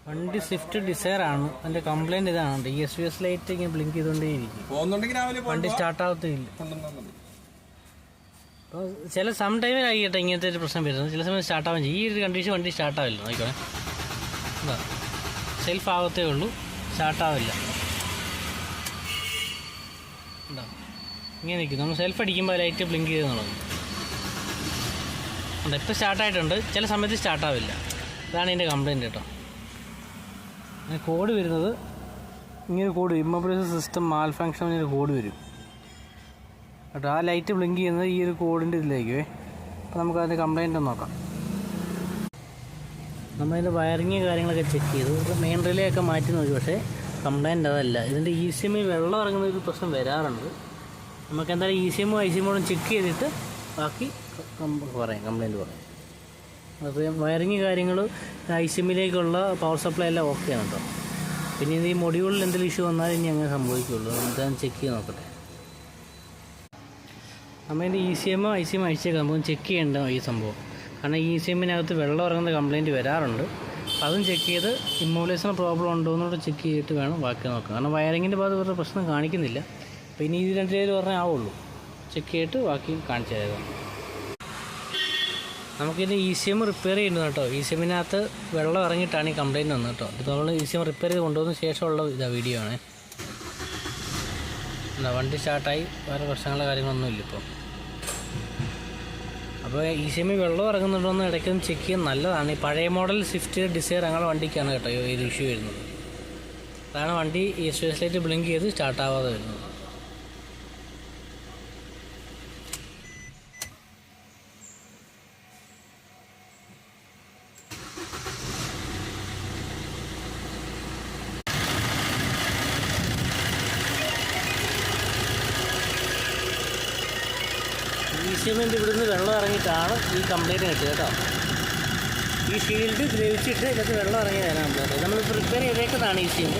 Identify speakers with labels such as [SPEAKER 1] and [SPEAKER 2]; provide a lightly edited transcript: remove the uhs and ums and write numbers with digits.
[SPEAKER 1] വണ്ടി Swift Dzire ആണ്. അതിന്റെ കംപ്ലൈന്റ് ഇതാണ്, ESVS ലൈറ്റ് ഇങ്ങനെ ബ്ലിങ്ക് ചെയ്തുകൊണ്ടേയിരിക്കും, വണ്ടി സ്റ്റാർട്ട് ആവത്തില്ല. അപ്പോൾ ചില സം ടൈമിലായിട്ടെ ഇങ്ങനത്തെ ഒരു പ്രശ്നം വരുന്നത്. ചില സമയം സ്റ്റാർട്ട് ആവാൻ ചെയ്യും. ഈ ഒരു കണ്ടീഷൻ വണ്ടി സ്റ്റാർട്ട് ആവില്ല. നോക്കണേ, എന്താ സെൽഫ് ആവത്തേ ഉള്ളൂ, സ്റ്റാർട്ട് ആവില്ല. എന്താ ഇങ്ങനെ നിൽക്കും. നമ്മൾ സെൽഫ് അടിക്കുമ്പോൾ ലൈറ്റ് ബ്ലിങ്ക് ചെയ്ത് തുടങ്ങും. ഉണ്ട്, ഇപ്പോൾ സ്റ്റാർട്ടായിട്ടുണ്ട്. ചില സമയത്ത് സ്റ്റാർട്ടാവില്ല. അതാണ് ഇതിൻ്റെ കംപ്ലയിൻറ്റ് കേട്ടോ. കോഡ് വരുന്നത് ഇങ്ങനെ കോഡ്, ഇമ്മൊബിലൈസർ സിസ്റ്റം മാൽ ഫങ്ഷൻ ഇങ്ങനെ കോഡ് വരും കേട്ടോ. ആ ലൈറ്റ് ബ്ലിങ്ക് ചെയ്യുന്നത് ഈ ഒരു കോഡിൻ്റെ ഇതിലേക്കുവേ. അപ്പോൾ നമുക്ക് അതിൻ്റെ കംപ്ലയിൻ്റ് ഒന്ന് നോക്കാം. നമ്മളതിൻ്റെ വയറിങ് കാര്യങ്ങളൊക്കെ ചെക്ക് ചെയ്തു. ഇപ്പോൾ മെയിൻ റിലേ ഒക്കെ മാറ്റി നോക്കി, പക്ഷേ കംപ്ലയിൻ്റ് അതല്ല. ഇതിൻ്റെ ECM വെള്ളം ഇറങ്ങുന്ന ഒരു പ്രശ്നം വരാറുണ്ട്. നമുക്ക് എന്തായാലും ECMഉം ICMോടും ചെക്ക് ചെയ്തിട്ട് ബാക്കി പറയാം, കംപ്ലയിൻറ്റ് പറയാം. അപ്പോൾ വയറിങ് കാര്യങ്ങൾ ICMലേക്കുള്ള പവർ സപ്ലൈ എല്ലാം ഓക്കെ ആണ് കേട്ടോ. പിന്നെ ഇത് ഈ മൊഡ്യൂളിൽ എന്തെങ്കിലും ഇഷ്യൂ വന്നാൽ ഇനി അങ്ങനെ സംഭവിക്കുള്ളൂ. എന്താണെന്ന് ചെക്ക് ചെയ്ത് നോക്കട്ടെ. നമ്മളിതിൻ്റെ ECMഉം ICM അയച്ചേക്കാം, നമുക്ക് ചെക്ക് ചെയ്യേണ്ട ഈ സംഭവം. കാരണം ECMനകത്ത് വെള്ളം ഇറങ്ങുന്ന കംപ്ലയിൻറ്റ് വരാറുണ്ട്. അതും ചെക്ക് ചെയ്ത് ഇമ്മൊബിലൈസർ പ്രോബ്ലം ഉണ്ടോ എന്നുകൂടെ ചെക്ക് ചെയ്തിട്ട് വേണം ബാക്കി നോക്കാം. കാരണം വയറിങ്ങിൻ്റെ ഭാഗത്ത് വേറെ പ്രശ്നം കാണിക്കുന്നില്ല. പിന്നെ ഇത് 2 പേര് പറഞ്ഞേ ആവുള്ളൂ. ചെക്ക് ചെയ്തിട്ട് ബാക്കി കാണിച്ചു തരാം. നമുക്കിത് ECM റിപ്പയർ ചെയ്യുന്നത് കേട്ടോ. ECMനകത്ത് വെള്ളം ഇറങ്ങിയിട്ടാണ് ഈ കംപ്ലയിൻറ്റ് വന്നത് കേട്ടോ. ഇത് നമ്മൾ ECM റിപ്പയർ ചെയ്ത് കൊണ്ടുവന്ന ശേഷമുള്ള വീഡിയോ ആണ്. എന്താ വണ്ടി സ്റ്റാർട്ടായി, വേറെ പ്രശ്നങ്ങളുടെ കാര്യങ്ങളൊന്നുമില്ല ഇപ്പോൾ. അപ്പോൾ ECM വെള്ളം ഇറങ്ങുന്നുണ്ടോ എന്ന് ഇടയ്ക്കൊന്ന് ചെക്ക് ചെയ്യാൻ നല്ലതാണ്. ഈ പഴയ മോഡൽ സ്വിഫ്റ്റ് ഡിസയർ അങ്ങനെ വണ്ടിക്കാണ് കേട്ടോ ഇത് ഇഷ്യൂ വരുന്നത്. അതാണ് വണ്ടി ESVS ലൈറ്റ് ബ്ലിങ്ക് ചെയ്ത് സ്റ്റാർട്ടാവാതെ വരുന്നത്. ECMൻ്റെ ഇവിടുന്ന് വെള്ളം ഇറങ്ങിയിട്ടാണ് ഈ കംപ്ലയിൻറ്റ് കിട്ടിയത് കേട്ടോ. ഈ ഷീൽഡ് ദ്രവിച്ചിട്ട് ഇതിനകത്ത് വെള്ളം ഇറങ്ങിയതാണ് കംപ്ലയിൻറ്റ്. നമ്മളിപ്പോൾ റിപ്പയർ ചെയ്തേക്കുന്നതാണ് ECM.